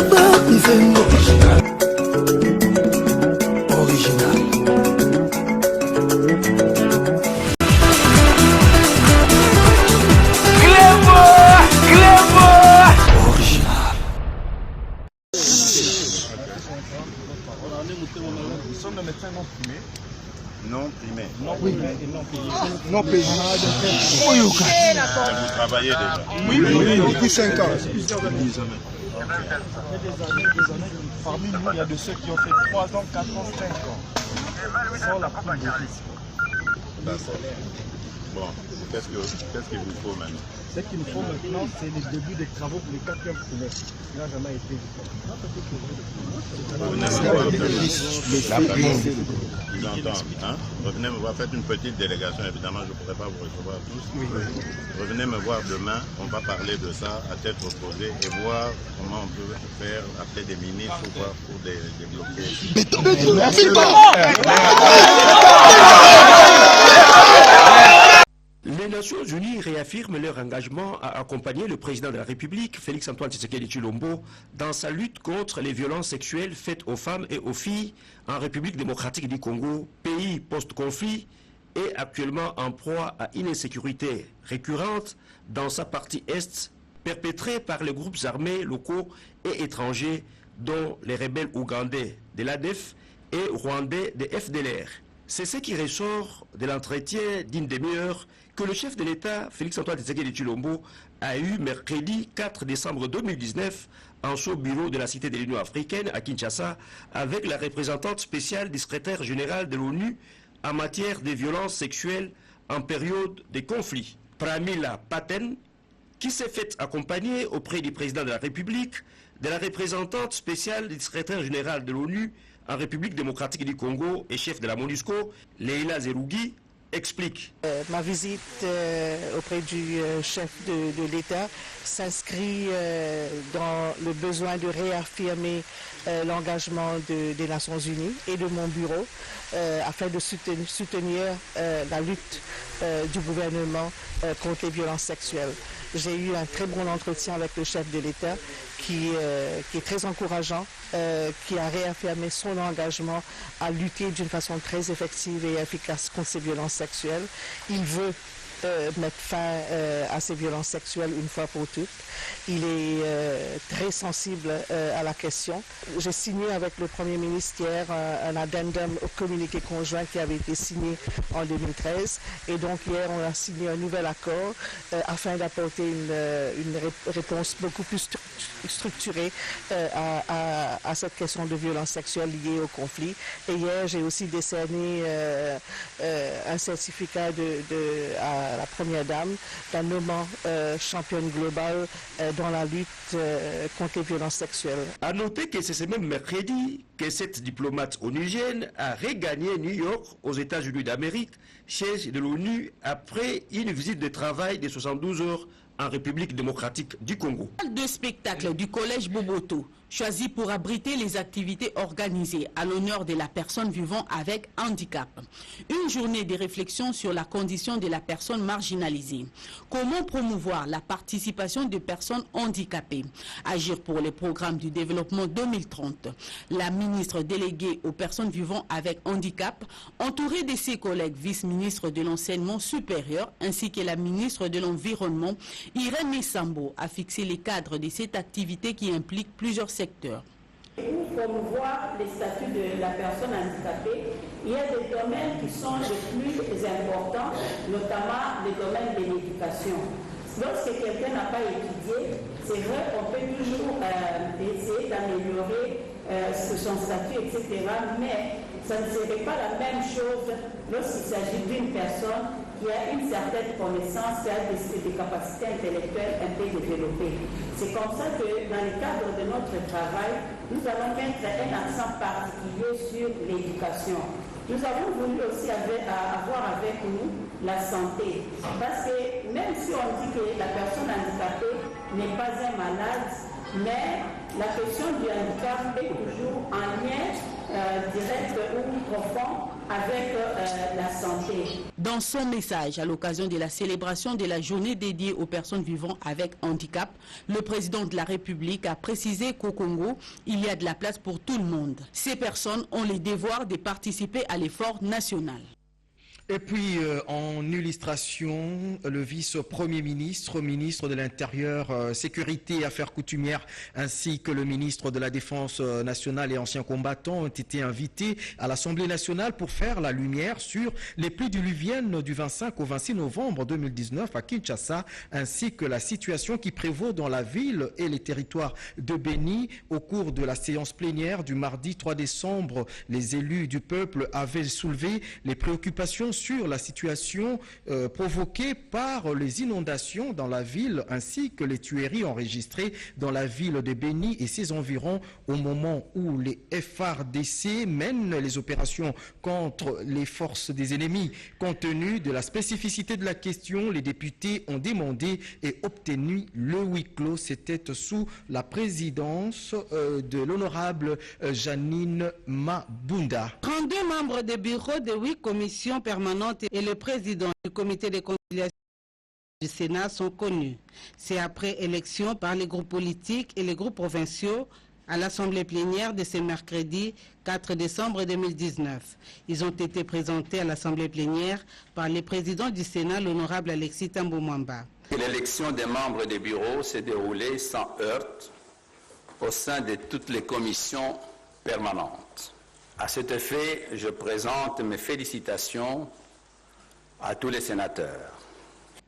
Nous sommes des médecins non primés. Non primés. Non primés. Non payés. Vous travaillez déjà? Oui, depuis 5 ans. Plusieurs années. Parmi nous, il y a de ceux qui ont fait 3 ans, 4 ans, 5 ans. Sans la prime de risque. D'accord. Bon, qu'est-ce qu'il vous faut maintenant? Ce qu'il nous faut maintenant, c'est le début des travaux pour le 4e trimestre. Il n'a jamais été Ils entendent, hein? Revenez me voir, faites une petite délégation, évidemment, je ne pourrai pas vous recevoir tous. Oui. Revenez me voir demain, on va parler de ça à tête reposée et voir comment on peut faire après des ministres ou quoi pour débloquer. Merci. Les Nations Unies réaffirment leur engagement à accompagner le président de la République, Félix-Antoine Tshisekedi Tshilombo, dans sa lutte contre les violences sexuelles faites aux femmes et aux filles en République démocratique du Congo, pays post-conflit et actuellement en proie à une insécurité récurrente dans sa partie est, perpétrée par les groupes armés locaux et étrangers, dont les rebelles ougandais de l'ADF et rwandais de FDLR. C'est ce qui ressort de l'entretien d'une demi-heure que le chef de l'État, Félix-Antoine Tshisekedi Tshilombo, a eu mercredi 4 décembre 2019 en son bureau de la Cité de l'Union africaine à Kinshasa avec la représentante spéciale du secrétaire général de l'ONU en matière de violences sexuelles en période de conflit, Pramila Patten, qui s'est fait accompagner auprès du président de la République de la représentante spéciale du secrétaire général de l'ONU en République démocratique du Congo et chef de la MONUSCO, Leila Zerougi, explique. Ma visite auprès du chef de l'État s'inscrit dans le besoin de réaffirmer l'engagement des Nations Unies et de mon bureau afin de soutenir la lutte du gouvernement contre les violences sexuelles. J'ai eu un très bon entretien avec le chef de l'État qui est très encourageant, qui a réaffirmé son engagement à lutter d'une façon très effective et efficace contre ces violences sexuelles. Il veut mettre fin à ces violences sexuelles une fois pour toutes. Il est très sensible à la question. J'ai signé avec le Premier ministre hier un addendum au communiqué conjoint qui avait été signé en 2013. Et donc hier, on a signé un nouvel accord afin d'apporter une réponse beaucoup plus structurée à cette question de violence sexuelle liée au conflit. Et hier, j'ai aussi décerné un certificat à la Première Dame, la nommant championne globale dans la lutte contre les violences sexuelles. A noter que c'est ce même mercredi que cette diplomate onusienne a regagné New York aux États-Unis d'Amérique, siège de l'ONU, après une visite de travail de 72 heures en République démocratique du Congo. Salle de spectacle du collège Boboto, choisi pour abriter les activités organisées à l'honneur de la personne vivant avec handicap. Une journée de réflexion sur la condition de la personne marginalisée. Comment promouvoir la participation des personnes handicapées? Agir pour les programmes du développement 2030. La ministre déléguée aux personnes vivant avec handicap, entourée de ses collègues vice-ministres de l'enseignement supérieur, ainsi que la ministre de l'Environnement, Irène Sambo, a fixé les cadres de cette activité qui implique plusieurs secteurs. Pour promouvoir les statuts de la personne handicapée, il y a des domaines qui sont les plus importants, notamment les domaines de l'éducation. Lorsque quelqu'un n'a pas étudié, c'est vrai qu'on peut toujours essayer d'améliorer son statut, etc. Mais ça ne serait pas la même chose lorsqu'il s'agit d'une personne qui a une certaine connaissance, qui a des capacités intellectuelles un peu développées. C'est comme ça que dans le cadre de notre travail, nous allons mettre un accent particulier sur l'éducation. Nous avons voulu aussi avoir avec nous la santé. Parce que même si on dit que la personne handicapée n'est pas un malade, mais la question du handicap est toujours en lien direct ou profond avec la santé. Dans son message à l'occasion de la célébration de la journée dédiée aux personnes vivant avec handicap, le président de la République a précisé qu'au Congo, il y a de la place pour tout le monde. Ces personnes ont le devoir de participer à l'effort national. Et puis, en illustration, le vice-premier ministre, ministre de l'Intérieur, Sécurité et Affaires coutumières, ainsi que le ministre de la Défense nationale et anciens combattants ont été invités à l'Assemblée nationale pour faire la lumière sur les pluies diluviennes du 25 au 26 novembre 2019 à Kinshasa, ainsi que la situation qui prévaut dans la ville et les territoires de Béni. Au cours de la séance plénière du mardi 3 décembre, les élus du peuple avaient soulevé les préoccupations sur la situation provoquée par les inondations dans la ville ainsi que les tueries enregistrées dans la ville de Béni et ses environs au moment où les FARDC mènent les opérations contre les forces des ennemis. Compte tenu de la spécificité de la question, les députés ont demandé et obtenu le huis clos. C'était sous la présidence de l'honorable Janine Mabunda. 32 membres des bureaux de 8 commissions permanentes et le président du comité de conciliation du Sénat sont connus. C'est après élection par les groupes politiques et les groupes provinciaux à l'Assemblée plénière de ce mercredi 4 décembre 2019. Ils ont été présentés à l'Assemblée plénière par le président du Sénat, l'honorable Alexis Tambo Mwamba. L'élection des membres des bureaux s'est déroulée sans heurts au sein de toutes les commissions permanentes. À cet effet, je présente mes félicitations à tous les sénateurs.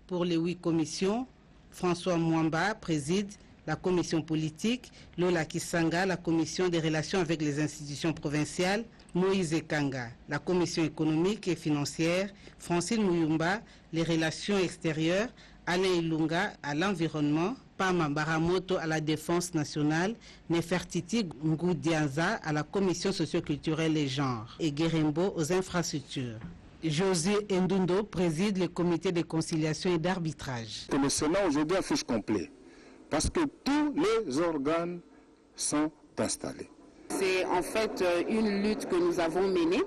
Pour les 8 commissions, François Mwamba préside la commission politique, Lola Kisanga, la commission des relations avec les institutions provinciales, Moïse Ekanga, la commission économique et financière, Francine Mouyumba, les relations extérieures, Alain Ilunga à l'environnement, Pama Baramoto à la défense nationale, Nefertiti Ngoudianza à la commission socioculturelle et genre et Guerembo aux infrastructures. José Ndundo préside le comité de conciliation et d'arbitrage. Le Sénat aujourd'hui affiche complet parce que tous les organes sont installés. C'est en fait une lutte que nous avons menée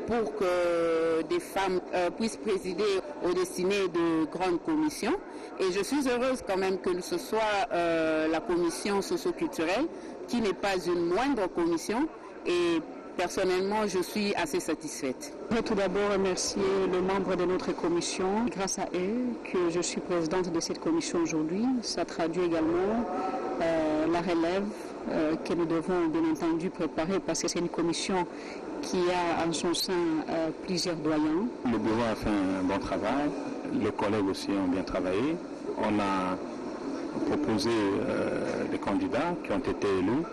pour que des femmes puissent présider aux destinées de grandes commissions. Et je suis heureuse quand même que ce soit la commission socio-culturelle, qui n'est pas une moindre commission. Et personnellement, je suis assez satisfaite. Je voudrais tout d'abord remercier les membres de notre commission. Grâce à eux que je suis présidente de cette commission aujourd'hui. Ça traduit également la relève que nous devons bien entendu préparer parce que c'est une commission qui a en son sein plusieurs doyens. Le bureau a fait un bon travail, les collègues aussi ont bien travaillé. On a proposé des candidats qui ont été élus.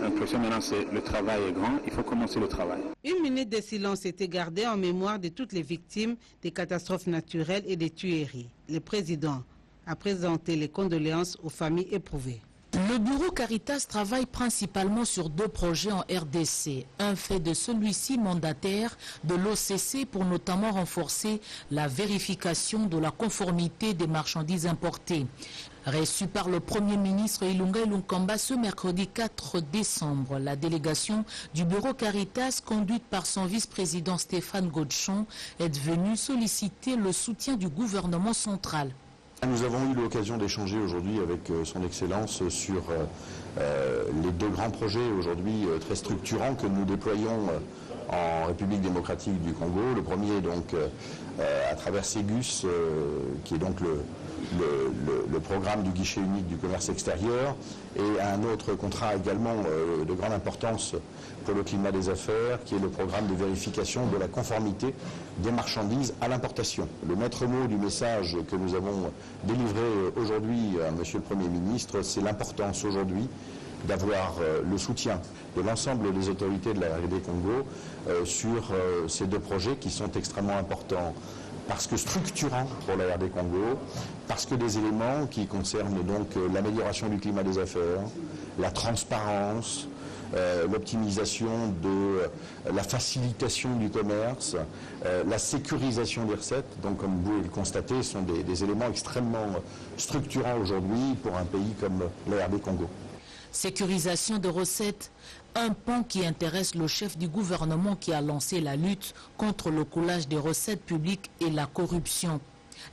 L'impression maintenant c'est le travail est grand, il faut commencer le travail. Une minute de silence était gardée en mémoire de toutes les victimes des catastrophes naturelles et des tueries. Le président a présenté les condoléances aux familles éprouvées. Le bureau Caritas travaille principalement sur 2 projets en RDC. Un fait de celui-ci mandataire de l'OCC pour notamment renforcer la vérification de la conformité des marchandises importées. Reçu par le Premier ministre Ilunga Ilunkamba ce mercredi 4 décembre, la délégation du bureau Caritas, conduite par son vice-président Stéphane Godchon, est venue solliciter le soutien du gouvernement central. Nous avons eu l'occasion d'échanger aujourd'hui avec son Excellence sur les 2 grands projets aujourd'hui très structurants que nous déployons en République démocratique du Congo. Le premier donc à travers Ségus, qui est donc le programme du guichet unique du commerce extérieur, et un autre contrat également de grande importance pour le climat des affaires, qui est le programme de vérification de la conformité des marchandises à l'importation. Le maître mot du message que nous avons délivré aujourd'hui à Monsieur le Premier ministre, c'est l'importance aujourd'hui d'avoir le soutien de l'ensemble des autorités de la RD Congo sur ces 2 projets qui sont extrêmement importants parce que structurants pour la RD Congo, parce que des éléments qui concernent donc l'amélioration du climat des affaires, la transparence, l'optimisation de la facilitation du commerce, la sécurisation des recettes. Donc comme vous le constatez, ce sont des éléments extrêmement structurants aujourd'hui pour un pays comme la RD Congo. Sécurisation de recettes, un pan qui intéresse le chef du gouvernement qui a lancé la lutte contre le coulage des recettes publiques et la corruption.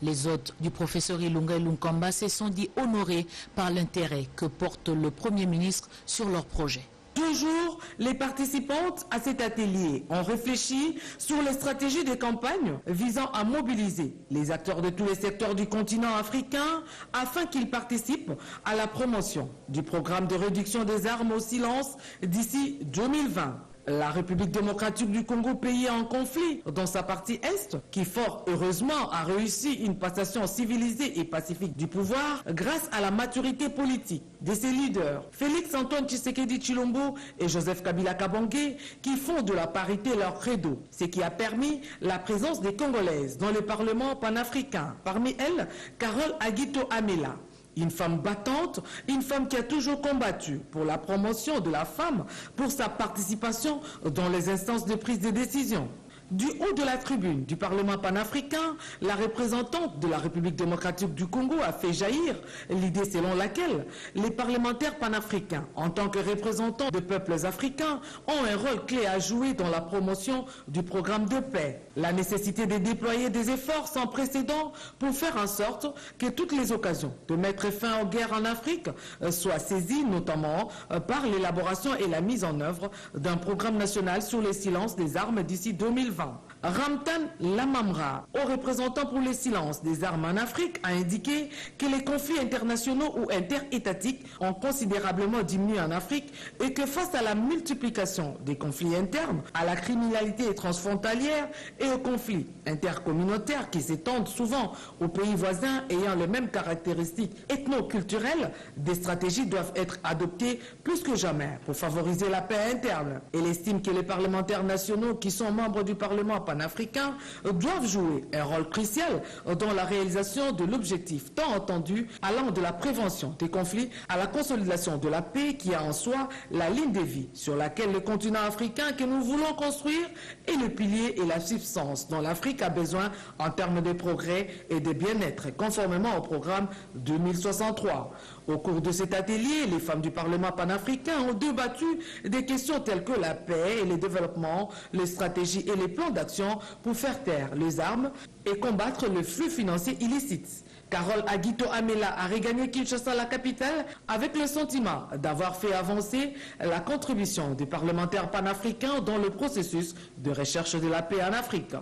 Les hôtes du professeur Ilunga Lunkamba se sont dit honorés par l'intérêt que porte le Premier ministre sur leur projet. Toujours, les participantes à cet atelier ont réfléchi sur les stratégies de campagne visant à mobiliser les acteurs de tous les secteurs du continent africain afin qu'ils participent à la promotion du programme de réduction des armes au silence d'ici 2020. La République démocratique du Congo, pays en conflit dans sa partie Est, qui fort heureusement a réussi une passation civilisée et pacifique du pouvoir grâce à la maturité politique de ses leaders, Félix Antoine Tshisekedi Tshilombo et Joseph Kabila Kabange, qui font de la parité leur credo, ce qui a permis la présence des Congolaises dans le Parlement panafricain. Parmi elles, Carole Aguito Amela. Une femme battante, une femme qui a toujours combattu pour la promotion de la femme, pour sa participation dans les instances de prise de décision. Du haut de la tribune du Parlement panafricain, la représentante de la République démocratique du Congo a fait jaillir l'idée selon laquelle les parlementaires panafricains, en tant que représentants de peuples africains, ont un rôle clé à jouer dans la promotion du programme de paix. La nécessité de déployer des efforts sans précédent pour faire en sorte que toutes les occasions de mettre fin aux guerres en Afrique soient saisies, notamment par l'élaboration et la mise en œuvre d'un programme national sur le silence des armes d'ici 2020. Ramtan Lamamra, haut représentant pour le silence des armes en Afrique, a indiqué que les conflits internationaux ou interétatiques ont considérablement diminué en Afrique et que face à la multiplication des conflits internes, à la criminalité transfrontalière et aux conflits intercommunautaires qui s'étendent souvent aux pays voisins ayant les mêmes caractéristiques ethno-culturelles, des stratégies doivent être adoptées plus que jamais pour favoriser la paix interne. Elle estime que les parlementaires nationaux qui sont membres du Parlement panafricain doivent jouer un rôle crucial dans la réalisation de l'objectif tant entendu allant de la prévention des conflits à la consolidation de la paix qui a en soi la ligne de vie sur laquelle le continent africain que nous voulons construire est le pilier et la substance dont l'Afrique a besoin en termes de progrès et de bien-être conformément au programme 2063. Au cours de cet atelier, les femmes du Parlement panafricain ont débattu des questions telles que la paix et le développement, les stratégies et les plans d'action pour faire taire les armes et combattre le flux financier illicite. Carole Aguito Amela a regagné Kinshasa, la capitale, avec le sentiment d'avoir fait avancer la contribution des parlementaires panafricains dans le processus de recherche de la paix en Afrique.